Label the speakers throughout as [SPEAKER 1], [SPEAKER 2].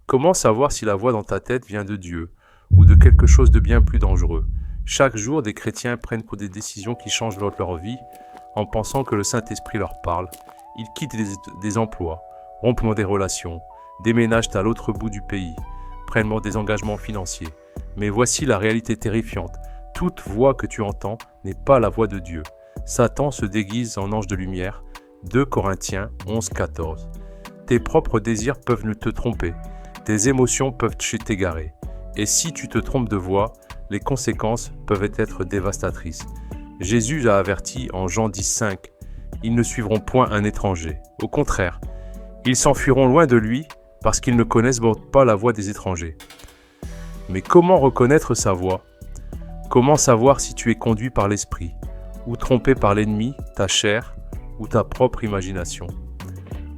[SPEAKER 1] Comment savoir si la voix dans ta tête vient de Dieu ou de quelque chose de bien plus dangereux? Chaque jour, des chrétiens prennent des décisions qui changent leur vie en pensant que le Saint-Esprit leur parle. Ils quittent des emplois, rompent des relations, déménagent à l'autre bout du pays, prennent des engagements financiers. Mais voici la réalité terrifiante. Toute voix que tu entends n'est pas la voix de Dieu. Satan se déguise en ange de lumière. 2 Corinthiens 11, 14. Tes propres désirs peuvent te tromper. Tes émotions peuvent t'égarer. Et si tu te trompes de voix, les conséquences peuvent être dévastatrices. Jésus a averti en Jean 10, 5. Ils ne suivront point un étranger. Au contraire, ils s'enfuiront loin de lui parce qu'ils ne connaissent pas la voix des étrangers. Mais comment reconnaître sa voix? Comment savoir si tu es conduit par l'esprit ou trompé par l'ennemi, ta chair ou ta propre imagination?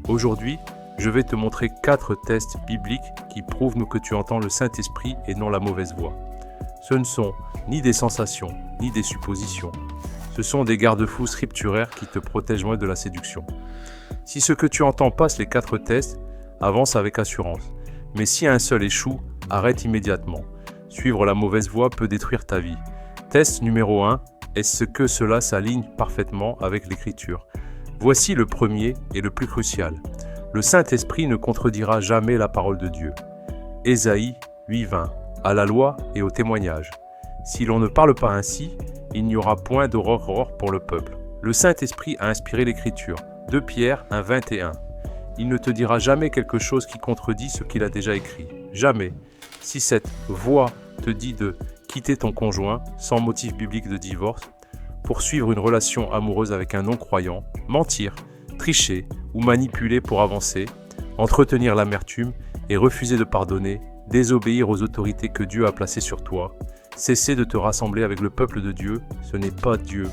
[SPEAKER 1] Aujourd'hui, je vais te montrer 4 tests bibliques qui prouvent que tu entends le Saint-Esprit et non la mauvaise voix. Ce ne sont ni des sensations, ni des suppositions. Ce sont des garde-fous scripturaires qui te protègent moins de la séduction. Si ce que tu entends passe les 4 tests, avance avec assurance. Mais si un seul échoue, arrête immédiatement. Suivre la mauvaise voie peut détruire ta vie. Test numéro 1. Est-ce que cela s'aligne parfaitement avec l'Écriture? Voici le premier et le plus crucial. Le Saint-Esprit ne contredira jamais la parole de Dieu. Ésaïe 8:20. À la loi et au témoignage. Si l'on ne parle pas ainsi, il n'y aura point d'aurore pour le peuple. Le Saint-Esprit a inspiré l'Écriture. 2 Pierre 1:21. Il ne te dira jamais quelque chose qui contredit ce qu'il a déjà écrit. Jamais. Si cette voix te dit de quitter ton conjoint sans motif biblique de divorce, poursuivre une relation amoureuse avec un non-croyant, mentir, tricher ou manipuler pour avancer, entretenir l'amertume et refuser de pardonner, désobéir aux autorités que Dieu a placées sur toi, cesser de te rassembler avec le peuple de Dieu, ce n'est pas Dieu,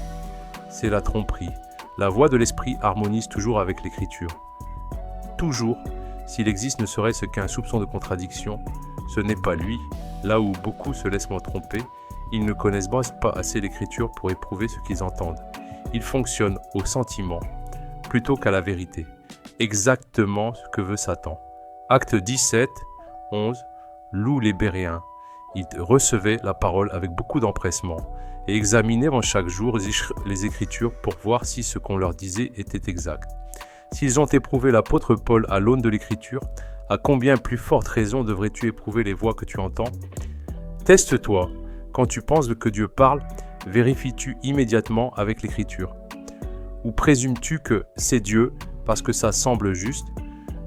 [SPEAKER 1] c'est la tromperie. La voix de l'Esprit harmonise toujours avec l'Écriture. Toujours, s'il existe ne serait-ce qu'un soupçon de contradiction, ce n'est pas lui. Là où beaucoup se laissent tromper, ils ne connaissent pas assez l'Écriture pour éprouver ce qu'ils entendent. Ils fonctionnent au sentiment plutôt qu'à la vérité. Exactement ce que veut Satan. Acte 17, 11. Loue les Béréens. Ils recevaient la parole avec beaucoup d'empressement et examinaient chaque jour les Écritures pour voir si ce qu'on leur disait était exact. S'ils ont éprouvé l'apôtre Paul à l'aune de l'Écriture, à combien plus forte raison devrais-tu éprouver les voix que tu entends? Teste-toi. Quand tu penses que Dieu parle, vérifies-tu immédiatement avec l'Écriture? Ou présumes-tu que c'est Dieu parce que ça semble juste?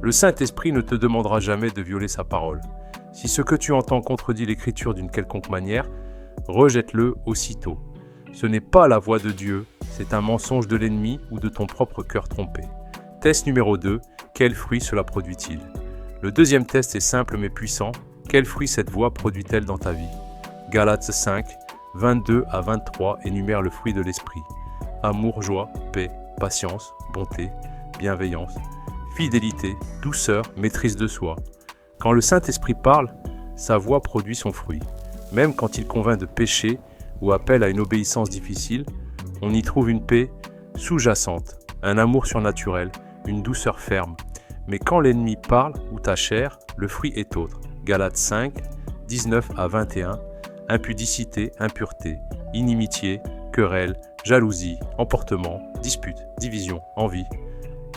[SPEAKER 1] Le Saint-Esprit ne te demandera jamais de violer sa parole. Si ce que tu entends contredit l'Écriture d'une quelconque manière, rejette-le aussitôt. Ce n'est pas la voix de Dieu, c'est un mensonge de l'ennemi ou de ton propre cœur trompé. Test numéro 2. Quel fruit cela produit-il? Le deuxième test est simple mais puissant. Quel fruit cette voix produit-elle dans ta vie? Galates 5, 22 à 23 énumère le fruit de l'esprit. Amour, joie, paix, patience, bonté, bienveillance, fidélité, douceur, maîtrise de soi. Quand le Saint-Esprit parle, sa voix produit son fruit. Même quand il convainc de pécher ou appelle à une obéissance difficile, on y trouve une paix sous-jacente, un amour surnaturel, une douceur ferme. Mais quand l'ennemi parle ou ta chair, le fruit est autre. Galates 5, 19 à 21, impudicité, impureté, inimitié, querelle, jalousie, emportement, dispute, division, envie.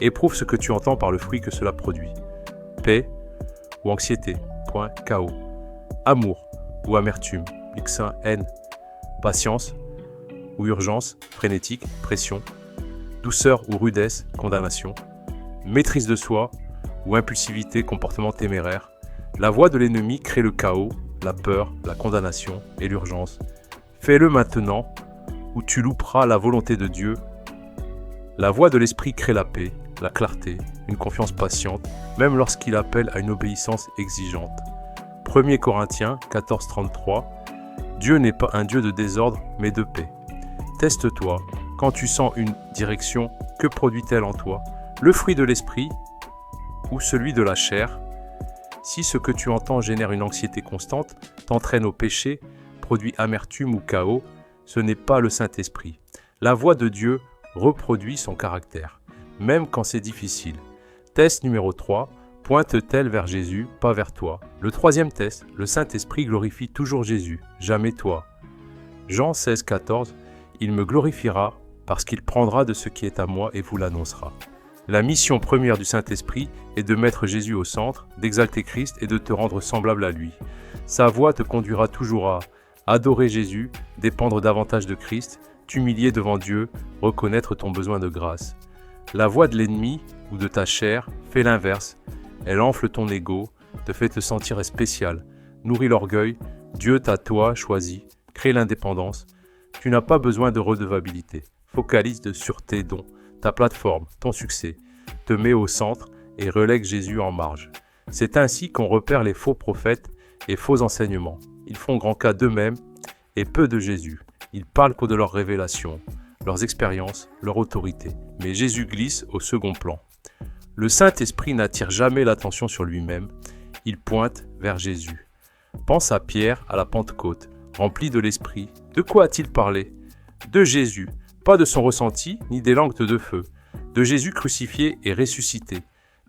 [SPEAKER 1] Éprouve ce que tu entends par le fruit que cela produit. Paix ou anxiété, point, chaos. Amour ou amertume, luxin, haine. Patience ou urgence, frénétique, pression. Douceur ou rudesse, condamnation. Maîtrise de soi ou impulsivité, comportement téméraire. La voix de l'ennemi crée le chaos, la peur, la condamnation et l'urgence. Fais-le maintenant ou tu louperas la volonté de Dieu. La voix de l'esprit crée la paix, la clarté, une confiance patiente, même lorsqu'il appelle à une obéissance exigeante. 1 Corinthiens 14, 33. Dieu n'est pas un Dieu de désordre, mais de paix. Teste-toi. Quand tu sens une direction, que produit-elle en toi? Le fruit de l'esprit ou celui de la chair? Si ce que tu entends génère une anxiété constante, t'entraîne au péché, produit amertume ou chaos, ce n'est pas le Saint-Esprit. La voix de Dieu reproduit son caractère, même quand c'est difficile. Test numéro 3. Pointe-t-elle vers Jésus, pas vers toi? Le troisième test, le Saint-Esprit glorifie toujours Jésus, jamais toi. Jean 16, 14, il me glorifiera parce qu'il prendra de ce qui est à moi et vous l'annoncera. La mission première du Saint-Esprit est de mettre Jésus au centre, d'exalter Christ et de te rendre semblable à lui. Sa voix te conduira toujours à adorer Jésus, dépendre davantage de Christ, t'humilier devant Dieu, reconnaître ton besoin de grâce. La voix de l'ennemi ou de ta chair fait l'inverse. Elle enfle ton ego, te fait te sentir spécial, nourrit l'orgueil. Dieu t'a toi choisi, crée l'indépendance. Tu n'as pas besoin de redevabilité. Focalise sur tes dons, ta plateforme, ton succès. Te mets au centre et relègue Jésus en marge. C'est ainsi qu'on repère les faux prophètes et faux enseignements. Ils font grand cas d'eux-mêmes et peu de Jésus. Ils parlent qu'au de leurs révélations, leurs expériences, leur autorité. Mais Jésus glisse au second plan. Le Saint-Esprit n'attire jamais l'attention sur lui-même, il pointe vers Jésus. Pense à Pierre à la Pentecôte, rempli de l'Esprit. De quoi a-t-il parlé? De Jésus, pas de son ressenti ni des langues de feu. De Jésus crucifié et ressuscité.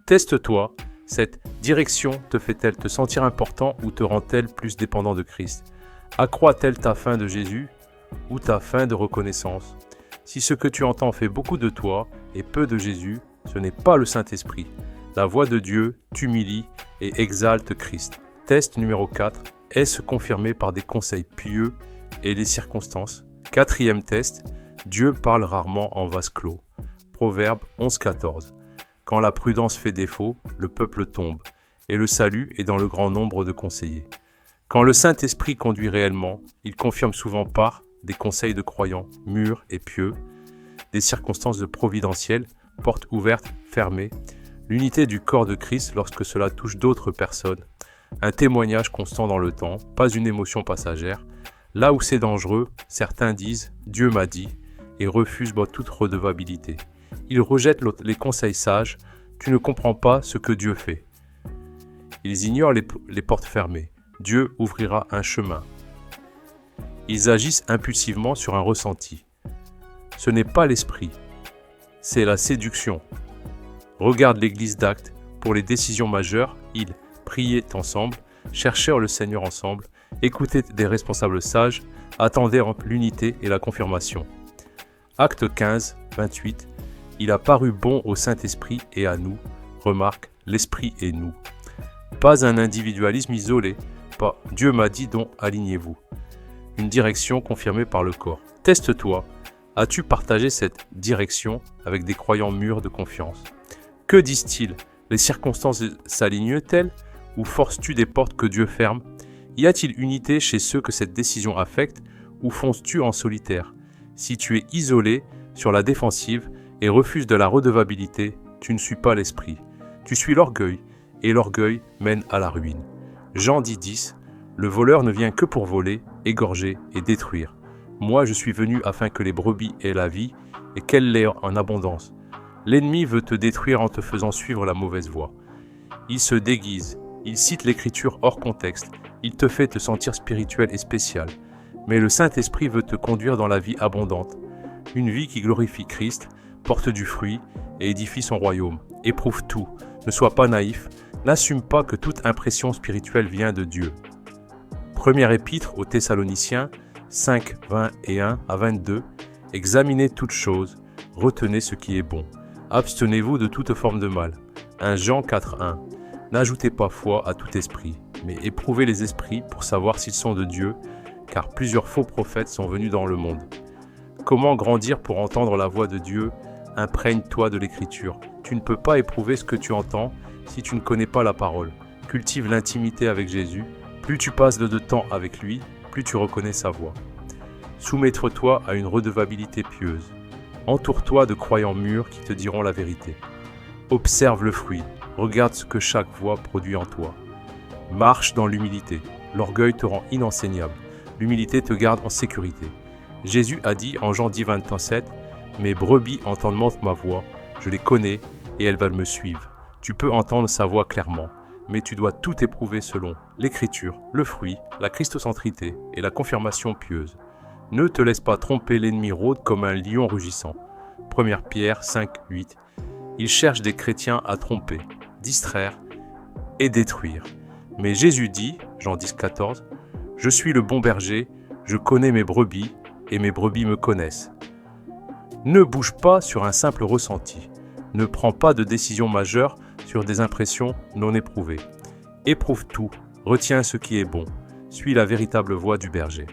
[SPEAKER 1] Teste-toi, cette direction te fait-elle te sentir important ou te rend-elle plus dépendant de Christ? Accroît-elle ta faim de Jésus ou ta faim de reconnaissance? Si ce que tu entends fait beaucoup de toi et peu de Jésus, ce n'est pas le Saint-Esprit. La voix de Dieu t'humilie et exalte Christ. Test numéro 4. Est-ce confirmé par des conseils pieux et les circonstances? Quatrième test. Dieu parle rarement en vase clos. Proverbe 11,14. Quand la prudence fait défaut, le peuple tombe, et le salut est dans le grand nombre de conseillers. Quand le Saint-Esprit conduit réellement, il confirme souvent par des conseils de croyants mûrs et pieux, des circonstances de providentielles, portes ouvertes, fermées, l'unité du corps de Christ lorsque cela touche d'autres personnes, un témoignage constant dans le temps, pas une émotion passagère. Là où c'est dangereux, certains disent « Dieu m'a dit » et refusent toute redevabilité. Ils rejettent les conseils sages, tu ne comprends pas ce que Dieu fait. Ils ignorent les portes fermées, Dieu ouvrira un chemin. Ils agissent impulsivement sur un ressenti. Ce n'est pas l'esprit, c'est la séduction. Regarde l'église d'Actes, pour les décisions majeures, ils priaient ensemble, cherchèrent le Seigneur ensemble, écoutaient des responsables sages, attendaient l'unité et la confirmation. Acte 15, 28, il a paru bon au Saint-Esprit et à nous, remarque, l'Esprit et nous. Pas un individualisme isolé, pas Dieu m'a dit donc alignez-vous. Une direction confirmée par le corps. Teste-toi. As-tu partagé cette direction avec des croyants mûrs de confiance? Que disent-ils? Les circonstances s'alignent-elles ou forces-tu des portes que Dieu ferme? Y a-t-il unité chez ceux que cette décision affecte ou fonces-tu en solitaire? Si tu es isolé, sur la défensive et refuses de la redevabilité, tu ne suis pas l'esprit. Tu suis l'orgueil et l'orgueil mène à la ruine. Jean 10, le voleur ne vient que pour voler, égorger et détruire. Moi, je suis venu afin que les brebis aient la vie et qu'elles l'aient en abondance. L'ennemi veut te détruire en te faisant suivre la mauvaise voie. Il se déguise, il cite l'écriture hors contexte, il te fait te sentir spirituel et spécial. Mais le Saint-Esprit veut te conduire dans la vie abondante. Une vie qui glorifie Christ, porte du fruit et édifie son royaume. Éprouve tout, ne sois pas naïf, n'assume pas que toute impression spirituelle vient de Dieu. Première épître aux Thessaloniciens, 5, 20 et 1 à 22. Examinez toutes choses, retenez ce qui est bon. Abstenez-vous de toute forme de mal. 1 Jean 4, 1. N'ajoutez pas foi à tout esprit, mais éprouvez les esprits pour savoir s'ils sont de Dieu, car plusieurs faux prophètes sont venus dans le monde. Comment grandir pour entendre la voix de Dieu? Imprègne-toi de l'écriture. Tu ne peux pas éprouver ce que tu entends si tu ne connais pas la parole. Cultive l'intimité avec Jésus. Plus tu passes de temps avec lui, plus tu reconnais sa voix. Soumettre-toi à une redevabilité pieuse. Entoure-toi de croyants mûrs qui te diront la vérité. Observe le fruit. Regarde ce que chaque voix produit en toi. Marche dans l'humilité. L'orgueil te rend inenseignable. L'humilité te garde en sécurité. Jésus a dit en Jean 10, 27, « Mes brebis entendent ma voix, je les connais et elles veulent me suivre. » Tu peux entendre sa voix clairement, mais tu dois tout éprouver selon l'écriture, le fruit, la christocentrité et la confirmation pieuse. Ne te laisse pas tromper, l'ennemi rôde comme un lion rugissant. 1 Pierre 5, 8. Il cherche des chrétiens à tromper, distraire et détruire. Mais Jésus dit, Jean 10,14, « Je suis le bon berger, je connais mes brebis et mes brebis me connaissent. » Ne bouge pas sur un simple ressenti. Ne prends pas de décision majeure sur des impressions non éprouvées. Éprouve tout, retiens ce qui est bon. Suis la véritable voie du berger.